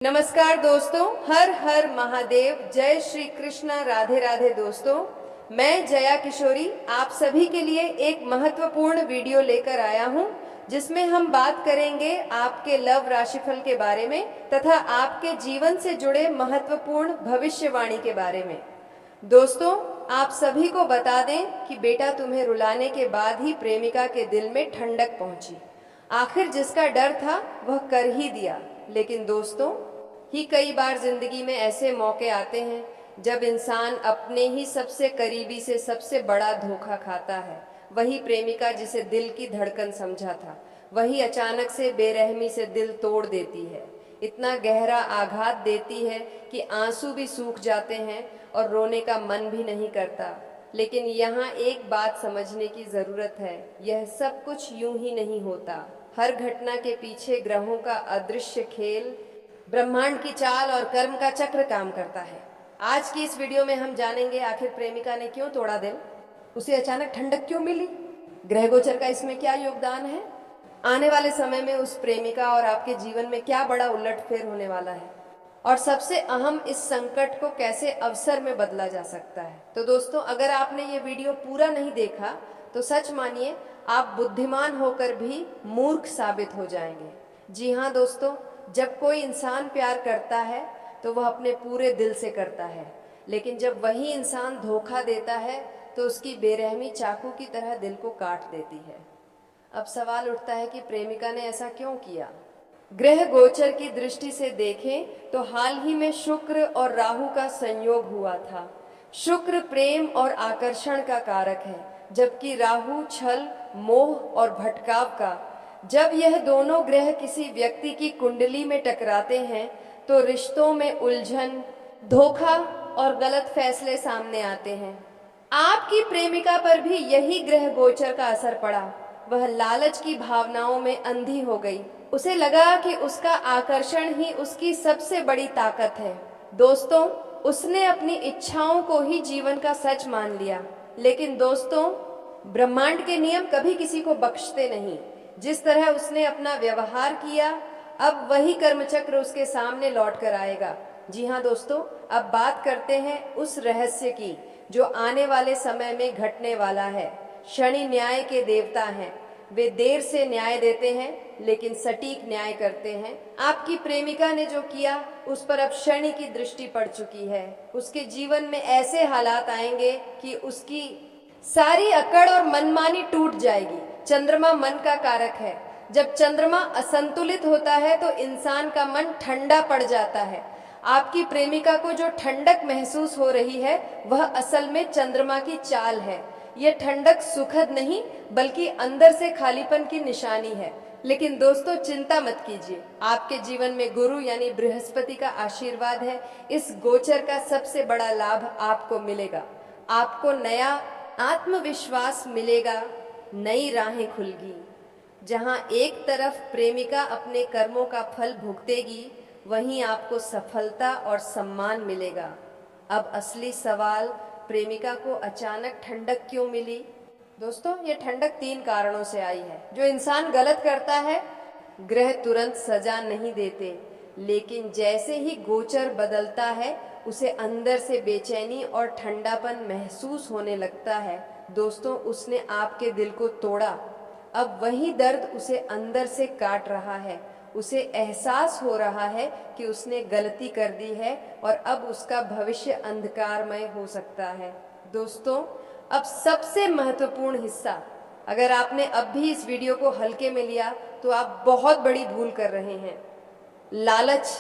नमस्कार दोस्तों, हर हर महादेव, जय श्री कृष्ण, राधे राधे दोस्तों। मैं जया किशोरी आप सभी के लिए एक महत्वपूर्ण वीडियो लेकर आया हूं, जिसमें हम बात करेंगे आपके लव राशिफल के बारे में तथा आपके जीवन से जुड़े महत्वपूर्ण भविष्यवाणी के बारे में। दोस्तों, आप सभी को बता दें कि बेटा तुम्हें रुलाने के बाद ही प्रेमिका के दिल में ठंडक पहुंची। आखिर जिसका डर था वह कर ही दिया। लेकिन दोस्तों, कई बार जिंदगी में ऐसे मौके आते हैं जब इंसान अपने ही सबसे करीबी से सबसे बड़ा धोखा खाता है। वही प्रेमिका जिसे दिल की धड़कन समझा था, वही अचानक से बेरहमी से दिल तोड़ देती है। इतना गहरा आघात देती है कि आंसू भी सूख जाते हैं और रोने का मन भी नहीं करता। लेकिन यहाँ एक बात समझने की जरूरत है, यह सब कुछ यूं ही नहीं होता। हर घटना के पीछे ग्रहों का अदृश्य खेल, ब्रह्मांड की चाल और कर्म का चक्र काम करता है। आज की इस वीडियो में हम जानेंगे आखिर प्रेमिका ने क्यों तोड़ा दिल, उसे अचानक ठंडक क्यों मिली, ग्रह गोचर का इसमें क्या योगदान है, आने वाले समय में उस प्रेमिका और आपके जीवन में क्या बड़ा उलटफेर होने वाला है, और सबसे अहम, इस संकट को कैसे अवसर में बदला जा सकता है। तो दोस्तों, अगर आपने ये वीडियो पूरा नहीं देखा तो सच मानिए आप बुद्धिमान होकर भी मूर्ख साबित हो जाएंगे। जी हाँ दोस्तों, जब कोई इंसान प्यार करता है तो वह अपने पूरे दिल से करता है, लेकिन जब वही इंसान धोखा देता है तो उसकी बेरहमी चाकू की तरह दिल को काट देती है। अब सवाल उठता है कि प्रेमिका ने ऐसा क्यों किया। ग्रह गोचर की दृष्टि से देखें तो हाल ही में शुक्र और राहु का संयोग हुआ था। शुक्र प्रेम और आकर्षण का कारक है, जबकि राहु छल, मोह और भटकाव का। जब यह दोनों ग्रह किसी व्यक्ति की कुंडली में टकराते हैं तो रिश्तों में उलझन, धोखा और गलत फैसले सामने आते हैं। आपकी प्रेमिका पर भी यही ग्रह गोचर का असर पड़ा। वह लालच की भावनाओं में अंधी हो गई। उसे लगा कि उसका आकर्षण ही उसकी सबसे बड़ी ताकत है। दोस्तों, उसने अपनी इच्छाओं को ही जीवन का सच मान लिया। लेकिन दोस्तों, ब्रह्मांड के नियम कभी किसी को बख्शते नहीं। जिस तरह उसने अपना व्यवहार किया, अब वही कर्मचक्र उसके सामने लौट कर आएगा। जी हाँ दोस्तों, अब बात करते हैं उस रहस्य की जो आने वाले समय में घटने वाला है। शनि न्याय के देवता हैं। वे देर से न्याय देते हैं लेकिन सटीक न्याय करते हैं। आपकी प्रेमिका ने जो किया उस पर अब शनि की दृष्टि पड़ चुकी है। उसके जीवन में ऐसे हालात आएंगे कि उसकी सारी अकड़ और मनमानी टूट जाएगी। चंद्रमा मन का कारक है। जब चंद्रमा असंतुलित होता है तो इंसान का मन ठंडा पड़ जाता है। आपकी प्रेमिका को जो ठंडक महसूस हो रही है वह असल में चंद्रमा की चाल है। यह ठंडक सुखद नहीं बल्कि अंदर से खालीपन की निशानी है। लेकिन दोस्तों, चिंता मत कीजिए, आपके जीवन में गुरु यानी बृहस्पति का आशीर्वाद है। इस गोचर का सबसे बड़ा लाभ आपको मिलेगा। आपको नया आत्मविश्वास मिलेगा, नई राहें खुलगी। जहां एक तरफ प्रेमिका अपने कर्मों का फल भुगतेगी, वहीं आपको सफलता और सम्मान मिलेगा। अब असली सवाल, प्रेमिका को अचानक ठंडक क्यों मिली। दोस्तों, ये ठंडक 3 कारणों से आई है। जो इंसान गलत करता है, ग्रह तुरंत सजा नहीं देते, लेकिन जैसे ही गोचर बदलता है उसे अंदर से बेचैनी और ठंडापन महसूस होने लगता है। दोस्तों, उसने आपके दिल को तोड़ा। अब वही दर्द उसे अंदर से काट रहा है। उसे एहसास हो रहा है कि उसने गलती कर दी है और अब उसका भविष्य अंधकारमय हो सकता है। दोस्तों, अब सबसे महत्वपूर्ण हिस्सा, अगर आपने अब भी इस वीडियो को हल्के में लिया तो आप बहुत बड़ी भूल कर रहे हैं। लालच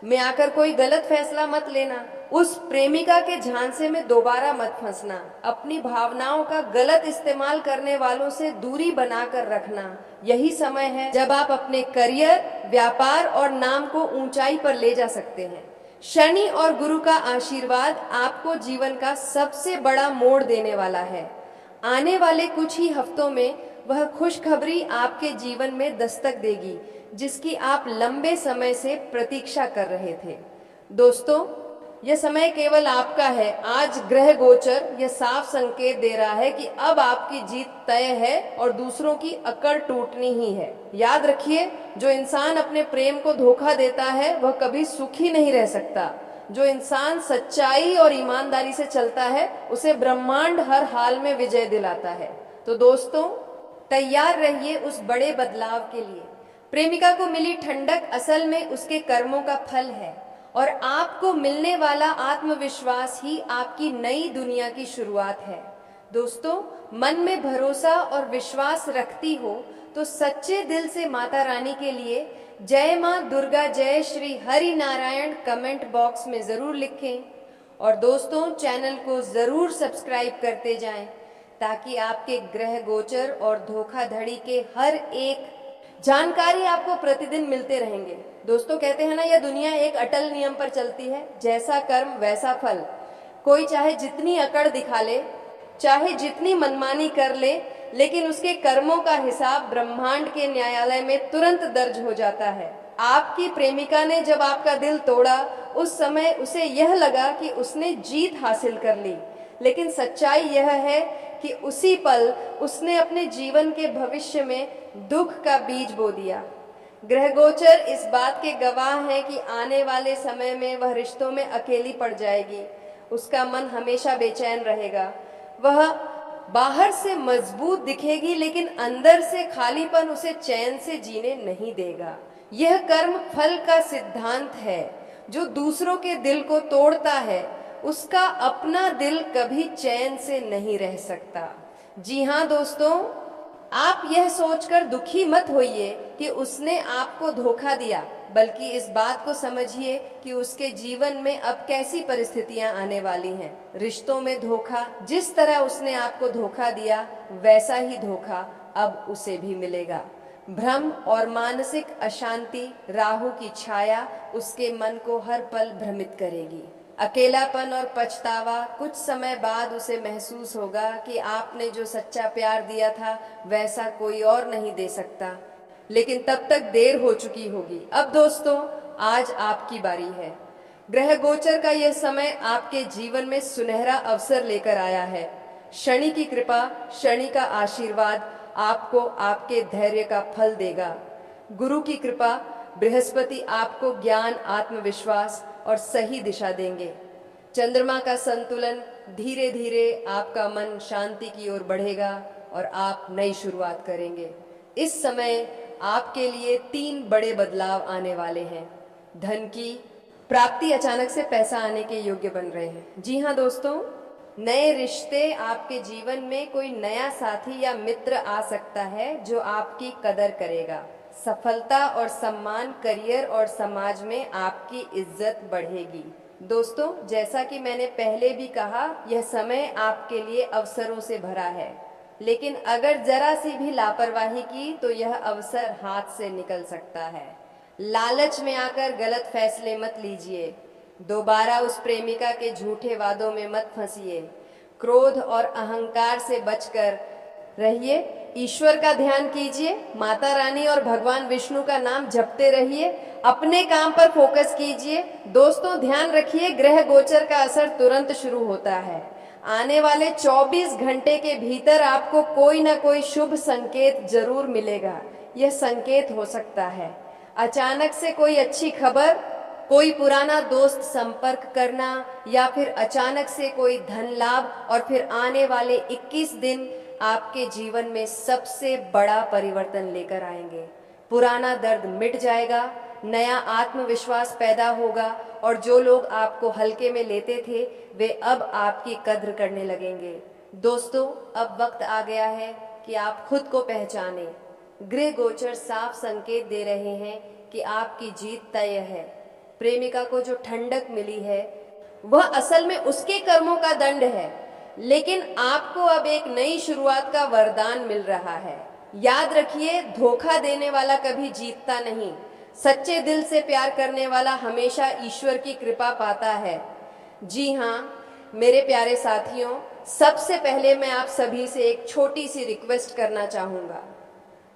में आकर कोई गलत फैसला मत लेना। उस प्रेमिका के झांसे में दोबारा मत फंसना। अपनी भावनाओं का गलत इस्तेमाल करने वालों से दूरी बनाकर रखना। यही समय है जब आप अपने करियर, व्यापार और नाम को ऊंचाई पर ले जा सकते हैं। शनि और गुरु का आशीर्वाद आपको जीवन का सबसे बड़ा मोड़ देने वाला है। आने वाले कुछ ही हफ्तों में वह खुशखबरी आपके जीवन में दस्तक देगी जिसकी आप लंबे समय से प्रतीक्षा कर रहे थे। दोस्तों, यह समय केवल आपका है। आज ग्रह गोचर यह साफ संकेत दे रहा है कि अब आपकी जीत तय है और दूसरों की अकड़ टूटनी ही है। याद रखिए, जो इंसान अपने प्रेम को धोखा देता है वह कभी सुखी नहीं रह सकता। जो इंसान सच्चाई और ईमानदारी से चलता है उसे ब्रह्मांड हर हाल में विजय दिलाता है। तो दोस्तों, तैयार रहिए उस बड़े बदलाव के लिए। प्रेमिका को मिली ठंडक असल में उसके कर्मों का फल है और आपको मिलने वाला आत्मविश्वास ही आपकी नई दुनिया की शुरुआत है। दोस्तों, मन में भरोसा और विश्वास रखती हो तो सच्चे दिल से माता रानी के लिए जय मां दुर्गा, जय श्री हरि नारायण कमेंट बॉक्स में जरूर लिखें। और दोस्तों, चैनल को जरूर सब्सक्राइब करते जाएं ताकि आपके ग्रह गोचर और धोखाधड़ी के हर एक जानकारी आपको प्रतिदिन मिलते रहेंगे। दोस्तों, कहते हैं ना, यह दुनिया एक अटल नियम पर चलती है, जैसा कर्म वैसा फल। कोई चाहे जितनी अकड़ दिखा ले, चाहे जितनी मनमानी कर ले, लेकिन उसके कर्मों का हिसाब ब्रह्मांड के न्यायालय में तुरंत दर्ज हो जाता है। आपकी प्रेमिका ने जब आपका दिल तोड़ा, उस समय उसे यह लगा कि उसने जीत हासिल कर ली, लेकिन सच्चाई यह है कि उसी पल उसने अपने जीवन के भविष्य में दुख का बीज बो दिया। ग्रह गोचर इस बात के गवाह हैं कि आने वाले समय में वह रिश्तों में अकेली पड़ जाएगी। उसका मन हमेशा बेचैन रहेगा। वह बाहर से मजबूत दिखेगी, लेकिन अंदर से खालीपन उसे चैन से जीने नहीं देगा। यह कर्म फल का सिद्धांत है। जो दूसरों के दिल को तोड़ता है, उसका अपना दिल कभी चैन से नहीं रह सकता। जी हाँ दोस्तों, आप यह सोचकर दुखी मत होइए कि उसने आपको धोखा दिया, बल्कि इस बात को समझिए कि उसके जीवन में अब कैसी परिस्थितियां आने वाली हैं। रिश्तों में धोखा, जिस तरह उसने आपको धोखा दिया वैसा ही धोखा अब उसे भी मिलेगा। भ्रम और मानसिक अशांति, राहु की छाया उसके मन को हर पल भ्रमित करेगी। अकेलापन और पछतावा, कुछ समय बाद उसे महसूस होगा कि आपने जो सच्चा प्यार दिया था वैसा कोई और नहीं दे सकता, लेकिन तब तक देर हो चुकी होगी। अब दोस्तों, आज आपकी बारी है। ग्रह गोचर का यह समय आपके जीवन में सुनहरा अवसर लेकर आया है। शनि की कृपा, शनि का आशीर्वाद आपको आपके धैर्य का फल देगा। गुरु की कृपा, बृहस्पति आपको ज्ञान, आत्मविश्वास और सही दिशा देंगे। चंद्रमा का संतुलन, धीरे धीरे आपका मन शांति की ओर बढ़ेगा और आप नई शुरुआत करेंगे। इस समय आपके लिए 3 बड़े बदलाव आने वाले हैं। धन की प्राप्ति, अचानक से पैसा आने के योग्य बन रहे हैं। जी हाँ दोस्तों, नए रिश्ते, आपके जीवन में कोई नया साथी या मित्र आ सकता है जो आपकी कदर करेगा। सफलता और सम्मान, करियर और समाज में आपकी इज्जत बढ़ेगी। दोस्तों, जैसा कि मैंने पहले भी कहा, यह समय आपके लिए अवसरों से भरा है, लेकिन अगर जरा सी भी लापरवाही की तो यह अवसर हाथ से निकल सकता है। लालच में आकर गलत फैसले मत लीजिए। दोबारा उस प्रेमिका के झूठे वादों में मत फंसिए। क्रोध और अहंकार से बचकर रहिए। ईश्वर का ध्यान कीजिए, माता रानी और भगवान विष्णु का नाम जपते रहिए। अपने काम पर फोकस कीजिए। दोस्तों, ध्यान रखिए, ग्रह गोचर का असर तुरंत शुरू होता है। आने वाले 24 घंटे के भीतर आपको कोई ना कोई शुभ संकेत जरूर मिलेगा। यह संकेत हो सकता है अचानक से कोई अच्छी खबर, कोई पुराना दोस्त संपर्क करना, या फिर अचानक से कोई धन लाभ, और फिर आने वाले 21 दिन आपके जीवन में सबसे बड़ा परिवर्तन लेकर आएंगे। पुराना दर्द मिट जाएगा, नया आत्मविश्वास पैदा होगा, और जो लोग आपको हल्के में लेते थे वे अब आपकी कद्र करने लगेंगे। दोस्तों, अब वक्त आ गया है कि आप खुद को पहचानें। ग्रह गोचर साफ संकेत दे रहे हैं कि आपकी जीत तय है। प्रेमिका को जो ठंडक मिली है वह असल में उसके कर्मों का दंड है, लेकिन आपको अब एक नई शुरुआत का वरदान मिल रहा है। याद रखिए, धोखा देने वाला कभी जीतता नहीं। सच्चे दिल से प्यार करने वाला हमेशा ईश्वर की कृपा पाता है। जी हाँ मेरे प्यारे साथियों, सबसे पहले मैं आप सभी से एक छोटी सी रिक्वेस्ट करना चाहूँगा।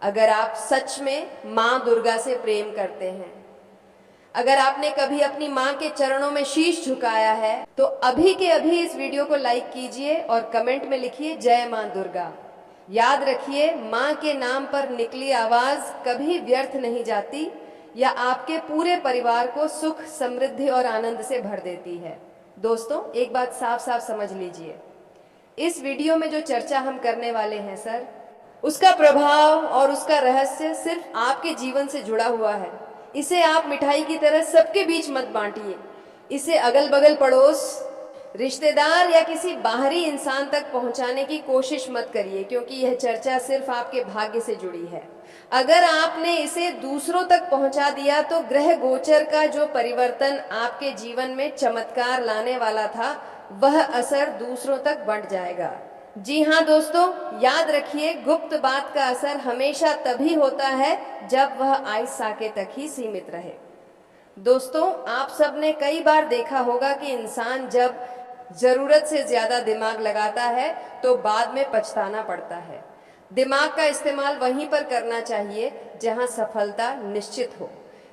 अगर आप सच में माँ दुर्गा से प्रेम करते हैं, अगर आपने कभी अपनी माँ के चरणों में शीश झुकाया है तो अभी के अभी इस वीडियो को लाइक कीजिए और कमेंट में लिखिए जय माँ दुर्गा। याद रखिए, माँ के नाम पर निकली आवाज कभी व्यर्थ नहीं जाती, या आपके पूरे परिवार को सुख, समृद्धि और आनंद से भर देती है। दोस्तों, एक बात साफ साफ समझ लीजिए, इस वीडियो में जो चर्चा हम करने वाले हैं सर, उसका प्रभाव और उसका रहस्य सिर्फ आपके जीवन से जुड़ा हुआ है। इसे आप मिठाई की तरह सबके बीच मत बांटिए। इसे अगल बगल पड़ोस, रिश्तेदार या किसी बाहरी इंसान तक पहुंचाने की कोशिश मत करिए, क्योंकि यह चर्चा सिर्फ आपके भाग्य से जुड़ी है। अगर आपने इसे दूसरों तक पहुंचा दिया तो ग्रह गोचर का जो परिवर्तन आपके जीवन में चमत्कार लाने वाला था, वह असर दूसरों तक बढ़ जाएगा। जी हाँ दोस्तों, याद रखिए, गुप्त बात का असर हमेशा तभी होता है जब वह आइस साके तक ही सीमित रहे। दोस्तों, आप सबने कई बार देखा होगा कि इंसान जब जरूरत से ज्यादा दिमाग लगाता है तो बाद में पछताना पड़ता है। दिमाग का इस्तेमाल वहीं पर करना चाहिए जहां सफलता निश्चित हो।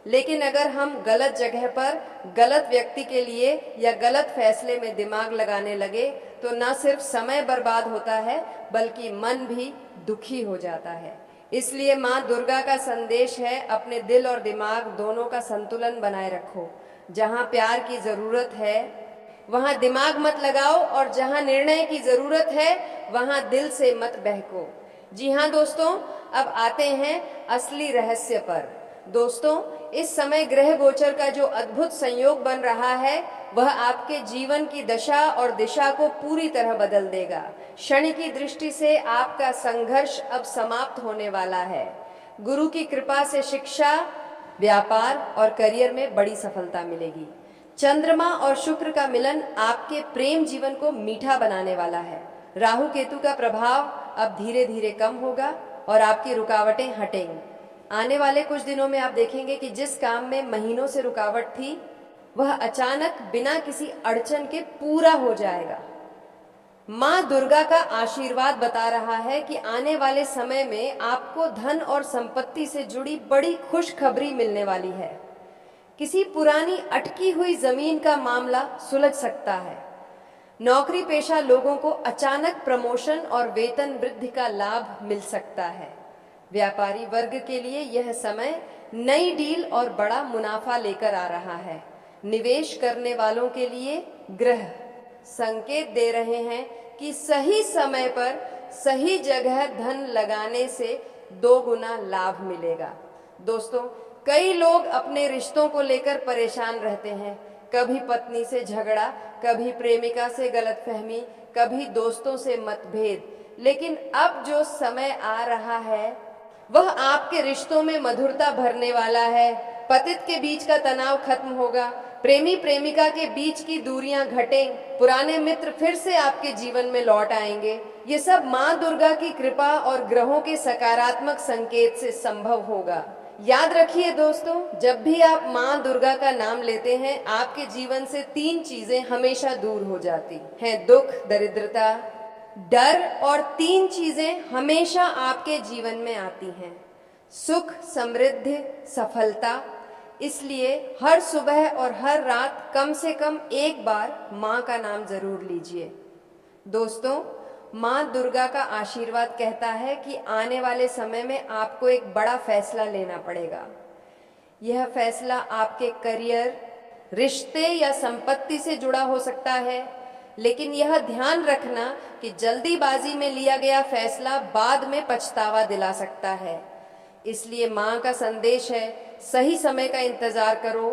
लेकिन अगर हम गलत जगह पर, गलत व्यक्ति के लिए या गलत फैसले में दिमाग लगाने लगे तो न सिर्फ समय बर्बाद होता है बल्कि मन भी दुखी हो जाता है। इसलिए माँ दुर्गा का संदेश है, अपने दिल और दिमाग दोनों का संतुलन बनाए रखो। जहाँ प्यार की जरूरत है वहाँ दिमाग मत लगाओ, और जहाँ निर्णय की जरूरत है वहाँ दिल से मत बहको। जी हाँ दोस्तों, अब आते हैं असली रहस्य पर। दोस्तों, इस समय ग्रह गोचर का जो अद्भुत संयोग बन रहा है वह आपके जीवन की दशा और दिशा को पूरी तरह बदल देगा। शनि की दृष्टि से आपका संघर्ष अब समाप्त होने वाला है। गुरु की कृपा से शिक्षा, व्यापार और करियर में बड़ी सफलता मिलेगी। चंद्रमा और शुक्र का मिलन आपके प्रेम जीवन को मीठा बनाने वाला है। राहु केतु का प्रभाव अब धीरे धीरे कम होगा और आपकी रुकावटें हटेंगी। आने वाले कुछ दिनों में आप देखेंगे कि जिस काम में महीनों से रुकावट थी वह अचानक बिना किसी अड़चन के पूरा हो जाएगा। माँ दुर्गा का आशीर्वाद बता रहा है कि आने वाले समय में आपको धन और संपत्ति से जुड़ी बड़ी खुशखबरी मिलने वाली है। किसी पुरानी अटकी हुई जमीन का मामला सुलझ सकता है। नौकरी पेशा लोगों को अचानक प्रमोशन और वेतन वृद्धि का लाभ मिल सकता है। व्यापारी वर्ग के लिए यह समय नई डील और बड़ा मुनाफा लेकर आ रहा है। निवेश करने वालों के लिए ग्रह संकेत दे रहे हैं कि सही समय पर सही जगह धन लगाने से 2 गुना लाभ मिलेगा। दोस्तों, कई लोग अपने रिश्तों को लेकर परेशान रहते हैं। कभी पत्नी से झगड़ा, कभी प्रेमिका से गलतफहमी, कभी दोस्तों से मतभेद। लेकिन अब जो समय आ रहा है वह आपके रिश्तों में मधुरता भरने वाला है। पतित के बीच का तनाव खत्म होगा, प्रेमी प्रेमिका के बीच की दूरियां घटें, पुराने मित्र फिर से आपके जीवन में लौट आएंगे। ये सब माँ दुर्गा की कृपा और ग्रहों के सकारात्मक संकेत से संभव होगा। याद रखिए दोस्तों, जब भी आप माँ दुर्गा का नाम लेते हैं आपके जीवन से 3 चीजें हमेशा दूर हो जाती हैं: दुख, दरिद्रता, डर, और 3 चीजें हमेशा आपके जीवन में आती हैं: सुख, समृद्धि, सफलता। इसलिए हर सुबह और हर रात कम से कम एक बार माँ का नाम जरूर लीजिए। दोस्तों, माँ दुर्गा का आशीर्वाद कहता है कि आने वाले समय में आपको एक बड़ा फैसला लेना पड़ेगा। यह फैसला आपके करियर, रिश्ते या संपत्ति से जुड़ा हो सकता है, लेकिन यह ध्यान रखना कि जल्दीबाजी में लिया गया फैसला बाद में पछतावा दिला सकता है। इसलिए माँ का संदेश है, सही समय का इंतजार करो,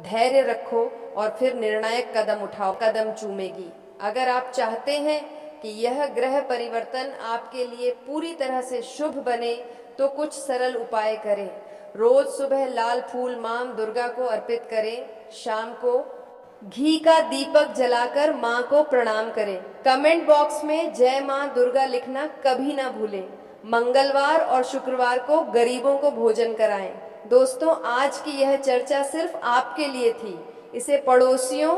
धैर्य रखो और फिर निर्णायक कदम उठाओ। कदम चूमेगी। अगर आप चाहते हैं कि यह ग्रह परिवर्तन आपके लिए पूरी तरह से शुभ बने तो कुछ सरल उपाय करें। रोज सुबह लाल फूल माँ दुर्गा को अर्पित करें। शाम को घी का दीपक जलाकर माँ को प्रणाम करें। कमेंट बॉक्स में जय माँ दुर्गा लिखना कभी ना भूलें। मंगलवार और शुक्रवार को गरीबों को भोजन कराएं। दोस्तों, आज की यह चर्चा सिर्फ आपके लिए थी। इसे पड़ोसियों,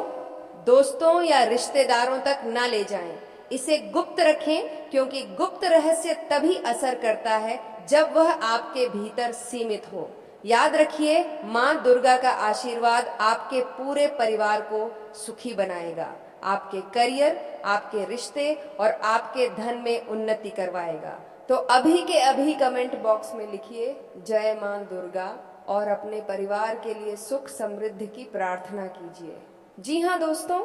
दोस्तों या रिश्तेदारों तक ना ले जाएं। इसे गुप्त रखें, क्योंकि गुप्त रहस्य तभी असर करता है जब वह आपके भीतर सीमित हो। याद रखिए, माँ दुर्गा का आशीर्वाद आपके पूरे परिवार को सुखी बनाएगा, आपके करियर, आपके रिश्ते और आपके धन में उन्नति करवाएगा। तो अभी के अभी कमेंट बॉक्स में लिखिए जय मां दुर्गा और अपने परिवार के लिए सुख समृद्धि की प्रार्थना कीजिए। जी हाँ दोस्तों,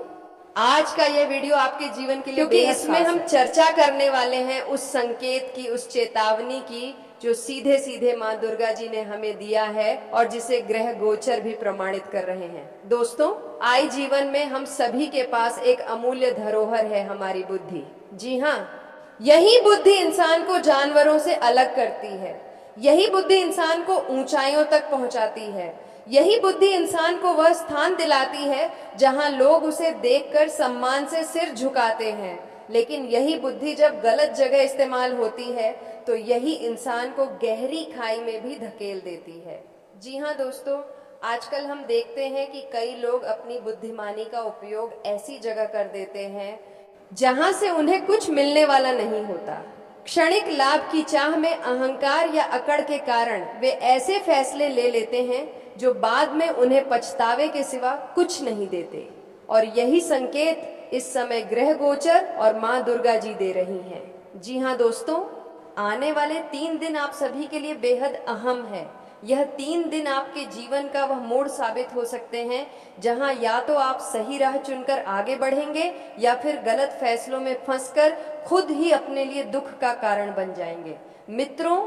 आज का ये वीडियो आपके जीवन के लिए क्योंकि इसमें हम चर्चा करने वाले हैं उस संकेत की, उस चेतावनी की जो सीधे सीधे माँ दुर्गा जी ने हमें दिया है और जिसे ग्रह गोचर भी प्रमाणित कर रहे हैं। दोस्तों, आए जीवन में हम सभी के पास एक अमूल्य धरोहर है, हमारी बुद्धि। जी हाँ, यही बुद्धि इंसान को जानवरों से अलग करती है, यही बुद्धि इंसान को ऊंचाइयों तक पहुंचाती है, यही बुद्धि इंसान को वह स्थान दिलाती है जहां लोग उसे देखकर सम्मान से सिर झुकाते हैं। लेकिन यही बुद्धि जब गलत जगह इस्तेमाल होती है तो यही इंसान को गहरी खाई में भी धकेल देती है। जी हाँ दोस्तों, आजकल हम देखते हैं कि कई लोग अपनी बुद्धिमानी का उपयोग ऐसी जगह कर देते हैं जहां से उन्हें कुछ मिलने वाला नहीं होता। क्षणिक लाभ की चाह में अहंकार या अकड़ के कारण वे ऐसे फैसले ले लेते हैं जो बाद में उन्हें पछतावे के सिवा कुछ नहीं देते। और यही संकेत इस समय ग्रह गोचर और माँ दुर्गा जी दे रही हैं। जी हाँ दोस्तों, आने वाले 3 दिन आप सभी के लिए बेहद अहम है। यह 3 दिन आपके जीवन का वह मोड़ साबित हो सकते हैं जहां या तो आप सही राह चुनकर आगे बढ़ेंगे या फिर गलत फैसलों में फंसकर खुद ही अपने लिए दुख का कारण बन जाएंगे। मित्रों,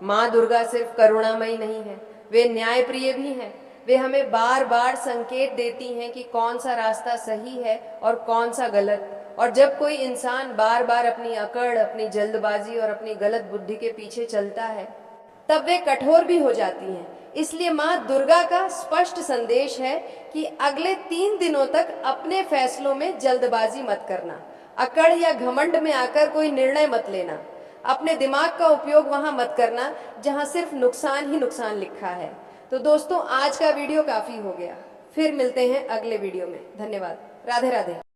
माँ दुर्गा सिर्फ करुणामयी नहीं है, वे न्यायप्रिय भी हैं। वे हमें बार बार संकेत देती हैं कि कौन सा रास्ता सही है और कौन सा गलत। और जब कोई इंसान बार बार अपनी अकड़, अपनी जल्दबाजी और अपनी गलत बुद्धि के पीछे चलता है तब वे कठोर भी हो जाती हैं। इसलिए माँ दुर्गा का स्पष्ट संदेश है कि अगले 3 दिनों तक अपने फैसलों में जल्दबाजी मत करना, अकड़ या घमंड में आकर कोई निर्णय मत लेना, अपने दिमाग का उपयोग वहां मत करना जहां सिर्फ नुकसान ही नुकसान लिखा है। तो दोस्तों, आज का वीडियो काफी हो गया, फिर मिलते हैं अगले वीडियो में। धन्यवाद। राधे राधे।